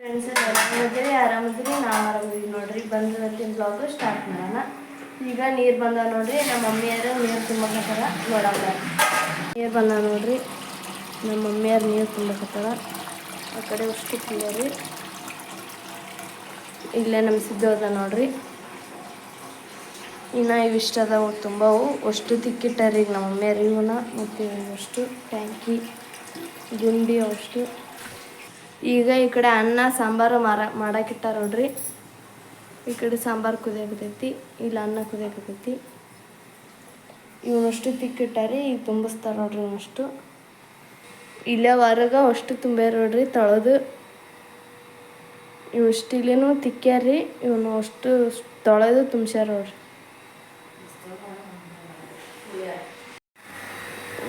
Friends ಆರಾಮದಿರಿ ನಾವು ಆರಾಮದಿವಿ ನೋಡ್ರಿ. ಬಂದಿವತ್ತಿನ blog start ಮಾಡೋಣ. ಈಗ ನೀರು ಬಂದ ನೋಡ್ರಿ. ನಮ್ಮ ಮಮ್ಮಿಯರು ನೀರು ತುಂಬಕತ್ತಾರ ನೋಡಲ್ಲ. ನೀರು ಬಂದ ನೋಡ್ರಿ. ನಮ್ಮ ಮಮ್ಮಿಯರು ನೀರು ತುಂಬಕತ್ತಾರ. ಆ ಕಡೆ ಅಷ್ಟು ತುಂಬ್ರಿ. ಇಲ್ಲೇ ನಮ್ಮ ಸಿದ್ದು ಅದ ನೋಡ್ರಿ. ಇನ್ನು ಇವಿಷ್ಟು ಅದಾವು ತುಂಬವು. ಅಷ್ಟು ತಿಕ್ಕಿಟ್ಟಾರ ಈಗ ನಮ್ಮ ಮಮ್ಮಿಯರು ಇವನ್ನ. ಮತ್ತು ಅಷ್ಟು ಟ್ಯಾಂಕಿ ಗುಂಡಿ ಅಷ್ಟು. ಈಗ ಈ ಕಡೆ ಅನ್ನ ಸಾಂಬಾರು ಮಾಡಾಕಿಟ್ಟಾರ ನೋಡ್ರಿ. ಈ ಕಡೆ ಸಾಂಬಾರು ಕುದಿಯಾಕತೈತಿ, ಇಲ್ಲ ಅನ್ನ ಕುದಿಯಾಕತೈತಿ. ಇವನಷ್ಟು ತಿಕ್ಕಿಟ್ಟಾರಿ. ಈಗ ತುಂಬಿಸ್ತಾರೆ ನೋಡ್ರಿ ಇವನಷ್ಟು. ಇಲ್ಲೇ ಹೊರಗೆ ಅಷ್ಟು ತುಂಬ್ಯಾರ ನೋಡ್ರಿ ತೊಳೆದು. ಇವಷ್ಟು ಇಲ್ಲೇನು ತಿಕ್ಕ್ಯಾರಿ. ಇವನು ಅಷ್ಟು ತೊಳೆದು ತುಂಬ್ಸ್ಯಾರ ನೋಡ್ರಿ.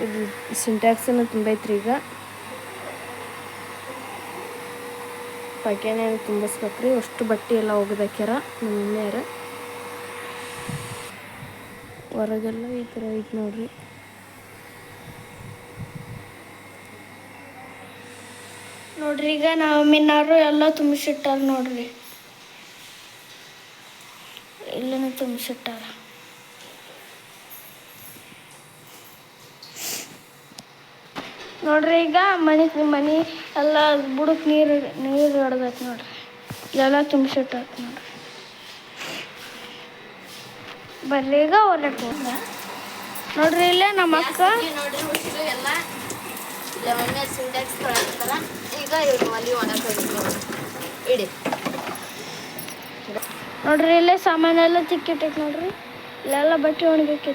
ಇದು ಸಿಂಟ್ಯಾಕ್ಸನ್ನು ತುಂಬೈತ್ರಿ. ಈಗ ಪಾಕ್ಯಾನೇನು ತುಂಬಿಸ್ಬೇಕ್ರಿ. ಅಷ್ಟು ಬಟ್ಟೆ ಎಲ್ಲ ಒಗ್ದಾಕ್ಯಾರ ನಮ್ಮ ಮಮ್ಮಿಯರ. ಹೊರಗೆಲ್ಲ ಈ ಥರ ಐತೆ ನೋಡ್ರಿ. ನೋಡ್ರಿ ಈಗ ನಾವು ಮಮ್ಮಿನವರು ಎಲ್ಲ ತುಂಬಿಸಿಟ್ಟಾರ ನೋಡ್ರಿ. ಎಲ್ಲನೂ ತುಂಬಿಸಿಟ್ಟಾರ. ನೋಡ್ರಿ ಈಗ ಮನೆ ಎಲ್ಲ ಬುಡಕ್ಕೆ ನೀರು ಹೊಡೆದೈತಿ ನೋಡ್ರಿ. ಇಲ್ಲೆಲ್ಲ ತುಂಬಿಸಿಟ್ಟಾರ ನೋಡ್ರಿ. ಬರ್ರಿ ಈಗ ಹೊರಟು ನೋಡ್ರಿ. ಇಲ್ಲೇ ನಮ್ಮ ಅಕ್ಕ ನೋಡ್ರಿ ಉಸಿರು ಎಲ್ಲ ಮಮ್ಮಿ ಸಿಂಟ್ಯಾಕ್ಸ್ ತೊಳಾಕ್ತಾರ. ಈಗ ಇವ್ರು ಒಲಿ ಒಣಕ್ಕೆ ಇಡಿ ನೋಡ್ರಿ. ಇಲ್ಲೇ ಸಾಮಾನೆಲ್ಲ ತಿಕ್ಕಿಟ್ಟೈತಿ ನೋಡ್ರಿ. ಇಲ್ಲೆಲ್ಲ ಬಟ್ಟೆ ಒಣಗೈತಿ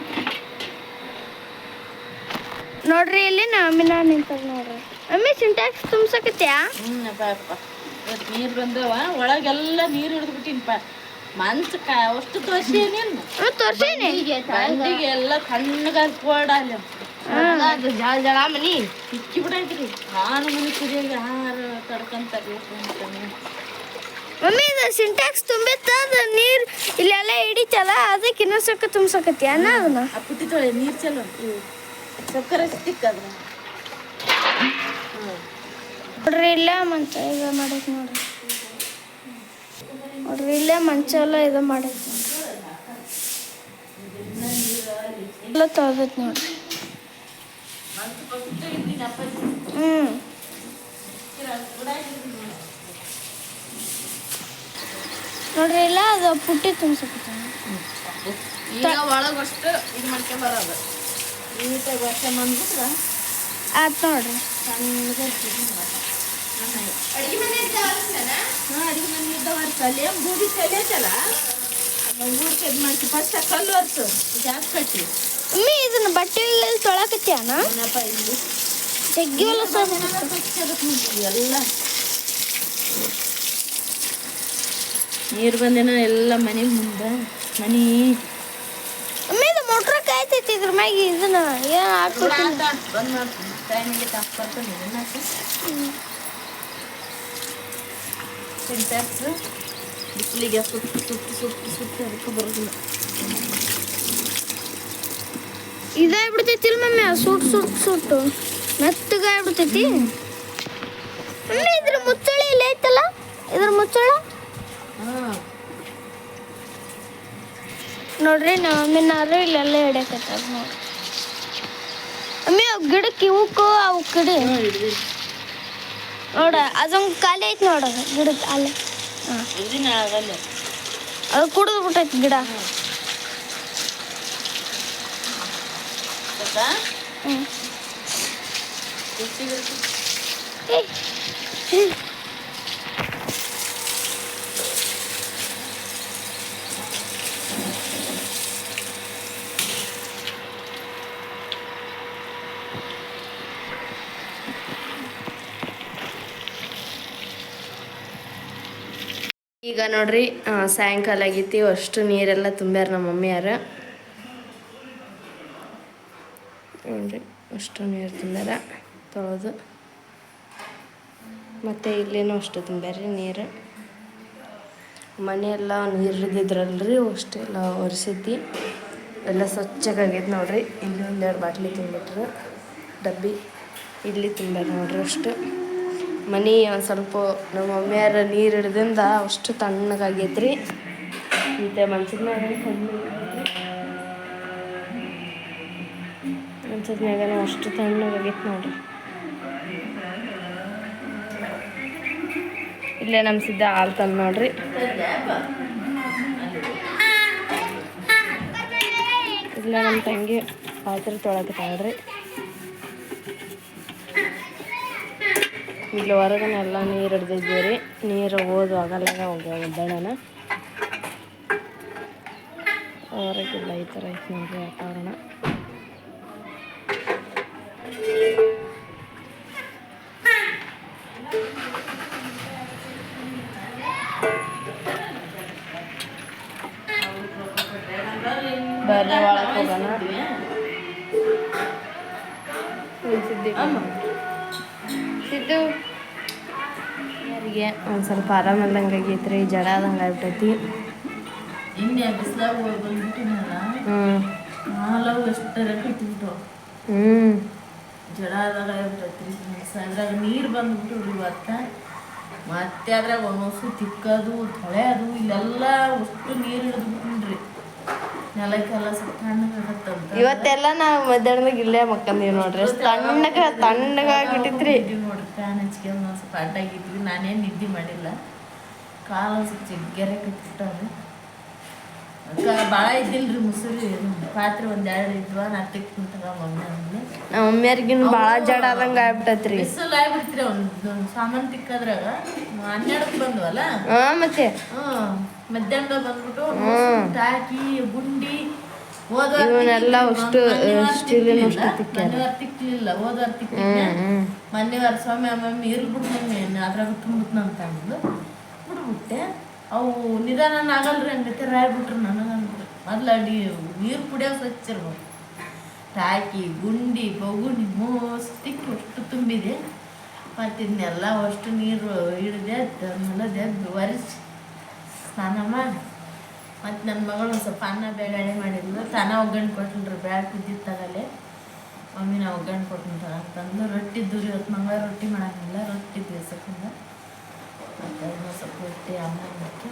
ನೋಡ್ರಿ. ಇಲ್ಲಿ ನಮ್ಮಿನ ನಿಂತಾರ ನೋಡ್ರಿ. ಮಮ್ಮಿ ಸಿಂಟ್ಯಾಕ್ಸ್ ತುಂಬಸಕತ್ಯಾ? ನೀರು ಬಂದವ. ಒಳಗೆಲ್ಲ ನೀರು ಹಿಡಿದ್ಬಿಟ್ಟಿನಪ್ಪ. ಮನ್ಸಕ್ಕ ಅಷ್ಟು ತೋರ್ಸೇನಿ. ಗಂಡಿಗೆ ಎಲ್ಲ ತಣ್ಣಗೆ ಕೋಡಾಲ ಜಳ ಮನಿ ಇಕ್ಕಿ ಬಿಡೈತ್ರಿ. ನಾನು ಮನೆ ಕುದಿಯಾಗ ಹಾರ ತಡ್ಕೊಂತಾರೆ. ಮಮ್ಮಿ ಇದು ಸಿಂಟ್ಯಾಕ್ಸ್ ತುಂಬಿತ್ತ. ಅದು ನೀರು ಇಲ್ಲೆಲ್ಲ ಹಿಡಿತಲ್ಲ, ಅದಕ್ಕೆ ಇನ್ನೊಂದ್ಸಕ್ಕ ತುಂಬಸಕತ್ಯಾ ಅದನ್ನ? ಆ ಪುಟ್ಟಿ ತೊಳೆ ನೀರು ಚಲೋ ಸಕ್ಕರೆ ತಿಕ್ಕದ್ರ. ನೋಡ್ರಿ ಇಲ್ಲೇ ಮಂಚ ಇದು ಮಾಡೈತಿ ನೋಡ್ರಿ. ನೋಡ್ರಿ ಇಲ್ಲೇ ಮಂಚ ಎಲ್ಲ ಇದು ಮಾಡೈತಿ ನೋಡ್ರಿ. ಎಲ್ಲ ತೊಳ್ದೈತಿ ನೋಡ್ರಿ. ನೋಡ್ರಿ ಇಲ್ಲ ಅದು ಪುಟ್ಟಿ ತುಂಬಿಸಕತ್ತ. ಈಗ ಒಳಗಷ್ಟು ಇದು ಮಾಡ್ಕೊಂಡ್ ಬರೋದು. ನೀಟಾಗಿ ವರ್ಷ ಬಂದ್ಬಿಟ್ರೆ ಆಯ್ತು ನೋಡ್ರಿ. ಅಡುಗೆ ಮನೆ ಇದ್ದವ ಕಲೆ ಬೂದಿ ಕಲೆ ಐತಲ್ಲ, ಗೂಡು ಇದು ಮಾಡ್ತಿ. ಫಸ್ಟ್ ಕಲ್ಲು ಒರ್ಸು ಗ್ಯಾಸ್ ಕಟ್ಟಿ. ಮಮ್ಮಿ ಇದನ್ನ ಬಟ್ಟೆ ತೊಳಕತ್ಯಾನ? ಇಲ್ಲಿ ಜಗ್ಗಿವೆಲ್ಲ ಎಲ್ಲ ನೀರು ಬಂದೇನ ಎಲ್ಲ ಮನೆ ಮುಂದೆ ಮನೆ. ಮಮ್ಮಿ ಇದು ಮೋಟ್ರ ಕಾಯ್ತೈತಿ. ಇದ್ರ ಮ್ಯಾಗ ಇದನ್ನ ಏನು ಹಾಕ್ಬೇಕು? ಬಂದ್ ಮಾಡ್ತೀನಿ. ಟೈಮಿಗೆ ತಪ್ಪಾಡ್ಕೊಂಡು ಸಿಂಟ್ಯಾಕ್ಸ್ ಬಿಸಿಲಿಗೆ ಸುತ್ತಿ ಅದಕ್ಕೆ ಬರೋದಿಲ್ಲ. ಇದಾಗ್ಬಿಡ್ತೈತಿ ಮಮ್ಮಿ. ಸುಟ್ಟು ಮೆತ್ತಗಾಗ್ಬಿಡ್ತೈತಿ. ಮಮ್ಮಿ ಇದ್ರ ಮುಚ್ಚಳ ಇಲ್ಲ ಐತಲ್ಲ, ಇದ್ರ ಮುಚ್ಚಳ ನೋಡ್ರಿ. ನಮ್ಮ ಮಮ್ಮಿನಾರು ಇಲ್ಲೆಲ್ಲ ಹಿಡಿಯಕತ್ತಾರ ನೋಡ್ರಿ. ಮಮ್ಮಿ ಅವು ಗಿಡಕ್ಕೆ ಇವಕ್ಕೂ ಅವು ಗಿಡ ನೋಡ. ಅದೊಂದು ಖಾಲಿ ಐತಿ ನೋಡೋದು ಗಿಡಕ್ಕೆ ಅಲ್ಲೇ. ಅದು ಕುಡಿದು ಬಿಟ್ಟೈತಿ ಗಿಡ. ಈಗ ನೋಡ್ರಿ ಸಾಯಂಕಾಲ ಆಗೈತಿ. ಅಷ್ಟು ನೀರೆಲ್ಲ ತುಂಬ್ಯಾರ ನಮ್ಮ ಮಮ್ಮಿಯಾರ ನೋಡ್ರಿ. ಅಷ್ಟು ನೀರು ತುಂಬ್ಯಾರ ತೊಳೆದು. ಮತ್ತು ಇಲ್ಲೇನೂ ಅಷ್ಟು ತುಂಬ್ಯಾರಿ ನೀರು. ಮನೆಯೆಲ್ಲ ನೀರು ಹಿಡಿದಿದ್ರಲ್ರಿ ಅಷ್ಟೆಲ್ಲ ಒರೆಸೈತಿ. ಎಲ್ಲ ಸ್ವಚ್ಛಗಾಗೈತೆ ನೋಡ್ರಿ. ಇಲ್ಲಿ ಒಂದೆರಡು ಬಾಟ್ಲಿ ತುಂಬಿಟ್ರು ಡಬ್ಬಿ. ಇಲ್ಲಿ ತುಂಬ್ಯಾರ ನೋಡ್ರಿ ಅಷ್ಟು. ಮನೆ ಒಂದು ಸ್ವಲ್ಪ ನಮ್ಮ ಮಮ್ಮಿಯಾರ ನೀರು ಹಿಡ್ದಿಂದ ಅಷ್ಟು ತಣ್ಣಗಾಗೈತ್ರಿ. ಮತ್ತು ಮಂಚದ ಮ್ಯಾಗನೂ ಅಷ್ಟು ತಣ್ಣಗಾಗೈತೆ ನೋಡ್ರಿ. ಇಲ್ಲೇ ನಮ್ಮ ಸಿದ್ಧ ಹಾಲು ತಂದು ನೋಡ್ರಿ. ಇಲ್ಲ ನಮ್ಮ ತಂಗಿ ಪಾತ್ರೆ ತೊಳಕತ್ತಾಳ್ರಿ. ಇಲ್ಲಿ ಹೊರಗನೆಲ್ಲ ನೀರು ಹಿಡ್ದಿದ್ದೀವಿ ರೀ. ನೀರು ಓದು ಆಗಲ್ಲ ಹೋಗ್ಯಾವ ಒದ್ದಣನ ಹೊರಗಿಲ್ಲ. ಈ ಥರ ಐತೆ ನೋಡ್ರಿ ವಾತಾವರಣ. ಬರ್ರಿ ಒಳಗೆ ಹೋಗೋಣ. ಸಿದ್ದು ಯಾರಿಗೆ ಒಂದು ಸ್ವಲ್ಪ ಆರಾಮಲ್ದಂಗೆ ಆಗೈತ್ರಿ. ಜಡ ಆದಂಗೆ ಆಗ್ಬಿಟ್ಟೈತಿ. ಇನ್ನೇ ಬಿಸಿಲಾಗ ಹೋಗಿ ಬಂದ್ಬಿಟ್ಟಿನಲ್ಲ. ಹಾಲವು ಎಷ್ಟರ ಕಟ್ಟಿಬಿಟ್ಟು ಜಡ ಆದಾಗ ಆಗ್ಬಿಟ್ಟೈತ್ರಿ. ಅದ್ರಾಗ ನೀರು ಬಂದ್ಬಿಟ್ಟು ಇವತ್ತ ಮತ್ತೆ ಅದ್ರಾಗ ಒಂದೊಂದ್ಸು ತಿಕ್ಕೋದು ತೊಳೆಯೋದು ಇಲ್ಲೆಲ್ಲ ಅಷ್ಟು ನೀರು ಹಿಡಿದ್ಬಿಟ್ರಿ. ನೆಲಕ್ಕೆಲ್ಲ ಸ್ವಲ್ಪ ತಣ್ಣಗಾಗತ್ತಂತ ಇವತ್ತೆಲ್ಲ ನಾವು ಮಧ್ಯಾಹ್ನದಾಗ ಇಲ್ಲೇ ಮಕ್ಕಂದೀವಿ ನೋಡ್ರಿ. ಅಷ್ಟು ತಣ್ಣಗಾಗ್ಬಿಟ್ಟಿತ್ರಿ ನೋಡ್ರಿ. ಫ್ಯಾನ್ ಹಚ್ಕೊಂಡು ಒಂದು ಸ್ವಲ್ಪ ಅಡ್ಡಾಗಿದ್ವಿ. ನಾನೇನು ನಿದ್ದೆ ಮಾಡಿಲ್ಲ. ಕಾಲು ಸ್ವಲ್ಪ ಜಗ್ಗೆರೆ ಕಟ್ಬಿಟ್ಟವ್ರಿ. ಭಾಳ ಇದ್ದಿಲ್ರಿ ಮುಸುರಿ. ಪಾತ್ರೆ ಒಂದೆರಡು ಇದ್ವ ನಾ ತಿಕ್ಕಿಂತಾಗ ಮಮ್ಮಿ ಅಂದ್ಲಿ. ನಮ್ಮ ಮಮ್ಮಿಯರ್ಗಿನ ಭಾಳ ಜಡ ಆದಂಗೆ ಆಗ್ಬಿಟ್ಟೈತ್ರಿ. ಬಿಸಿಲು ಆಗ್ಬಿಡ್ತ್ರಿ. ಒಂದು ಸಾಮಾನು ತಿಕ್ಕದ್ರಾಗ 12ಕ್ಕೆ ಬಂದ್ವಲ್ಲ. ಮತ್ತೆ ಮಧ್ಯಾಹ್ನದಾಗ ಬಂದ್ಬಿಟ್ಟು ಹಾಕಿ ಗುಂಡಿ ಇವನ್ನೆಲ್ಲ ಅಷ್ಟು ಸ್ಟೀಲಿನ ಅಷ್ಟು ತಿಕ್ಕಲಿಲ್ಲ. ಹೋದವಾರ ತಿಕ್ಕಿದ್ದೆ. ಮೊನ್ನೆವಾರ ಸ್ವಾಮಿ ಅಮ್ಮಮ್ಮಿ ಇರ್ಬಿಟ್ಟು ನಂಗೆ ಅದ್ರಾಗ ತುಂಬಿಟ್ನಂತ ಅಂದ್ಲು. ಬಿಟ್ಬಿಟ್ಟೆ. ಅವು ನಿಧಾನ ಆಗಲ್ರಿ. ಹಂಗತ್ತೆ ರಾಯ್ಬಿಟ್ರು ನನಗಂದ್ರೆ. ಮೊದ್ಲು ನೀರು ಕುಡಿಯೋಕೆ ಸ್ವಚ್ಛಿರ್ಬೇಕು. ಟಾಕಿ ಗುಂಡಿ ಬಗುಂಡಿ ಮೋಸ್ ತಿಕ್ಕಿ ಅಷ್ಟು ತುಂಬಿದೆ. ಮತ್ತು ಇದನ್ನೆಲ್ಲ ಅಷ್ಟು ನೀರು ಹಿಡಿದೆ. ಅದನ್ನೆಲ್ಲ ದೆದ್ದು ಒರೆಸಿ ಸ್ನಾನ ಮಾಡಿ ಮತ್ತು ನನ್ನ ಮಗಳು ಒಂದು ಸ್ವಲ್ಪ ಅನ್ನ ಬೇಗನೆ ಮಾಡಿದ್ಲು. ತಾನ ಒಗ್ಗರಣೆ ಕೊಟ್ಟಲ್ರಿ. ಬ್ಯಾಗ್ ಬಿದ್ದಿತ್ತಾಗಲೇ ಮಮ್ಮಿ ನಾವು ಒಗ್ಗರಣೆ ಕೊಟ್ಟಿಂತಾರ ಅಂತಂದು. ರೊಟ್ಟಿ ದೂರಿ ಇವತ್ತು ಮಂಗಳವಾರ ರೊಟ್ಟಿ ಮಾಡೋಂಗಿಲ್ಲ. ರೊಟ್ಟಿ ದಿವಸಕ್ಕಿಂತ ಮತ್ತು ಇನ್ನೂ ಸ್ವಲ್ಪ ರೊಟ್ಟಿ ಅನ್ನ ಹಾಕಿ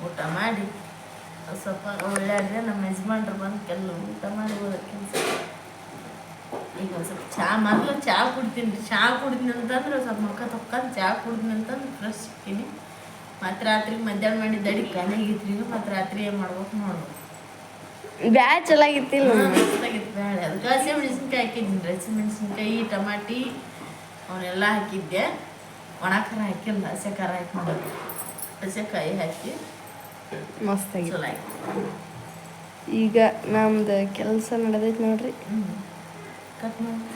ಊಟ ಮಾಡಿ ಸ್ವಲ್ಪ ಒಳ್ಳೆಯಾದ್ರೆ ನಮ್ಮ ಯಜಮಾನ್ರು ಬಂದು ಊಟ ಮಾಡಿ ಹೋಗೋದು ಕೆಲಸ. ಈಗ ಒಂದು ಸ್ವಲ್ಪ ಮೊದಲು ಚಹಾ ಕುಡ್ತೀನಿ ರೀ. ಚಹಾ ಕುಡಿದ್ನಿ ಅಂತಂದ್ರೆ ಸ್ವಲ್ಪ ಮುಖ ತೊಕ್ಕೊಂಡು ಚಹಾ ಕುಡಿದ್ನಿ ಅಂತಂದ್ರೆ ಫ್ರೆಶ್ ಇರ್ತೀನಿ. ಮತ್ತು ರಾತ್ರಿಗೆ ಮಧ್ಯಾಹ್ನ ಮಾಡಿದ್ದು ಅಡಿಗೆ ಕನೆಗಿತ್ರಿ. ಮತ್ತು ರಾತ್ರಿ ಏನು ಮಾಡ್ಬೇಕು ನೋಡ್ಬೇಕು. ಬ್ಯಾಳ ಚೆನ್ನಾಗಿತ್ತಿಲ್ಲ. ಮಸ್ತಾಗಿತ್ತು ಬೇಳೆ. ಅದಕ್ಕೆ ಹಸಿಮೆಣ್ಸಿನ್ಕಾಯಿ ಹಾಕಿದ್ದೀನಿ. ಹಸಿಮೆಣ್ಸಿನ್ಕಾಯಿ ಟಮಾಟಿ ಅವನ್ನೆಲ್ಲ ಹಾಕಿದ್ದೆ. ಒಣ ಖಾರ ಹಾಕಿಲ್ಲ. ಹಸಿ ಖಾರ ಹಾಕಿ ಮಾಡೋದು. ಹಸಿಕಾಯಿ ಹಾಕಿ ಮಸ್ತಾಗಿ ಚಲೋ ಆಯ್ತು. ಈಗ ನಮ್ದು ಕೆಲಸ ನಡೆದೈತೆ ನೋಡ್ರಿ. ಕಟ್ ಮಾಡಿ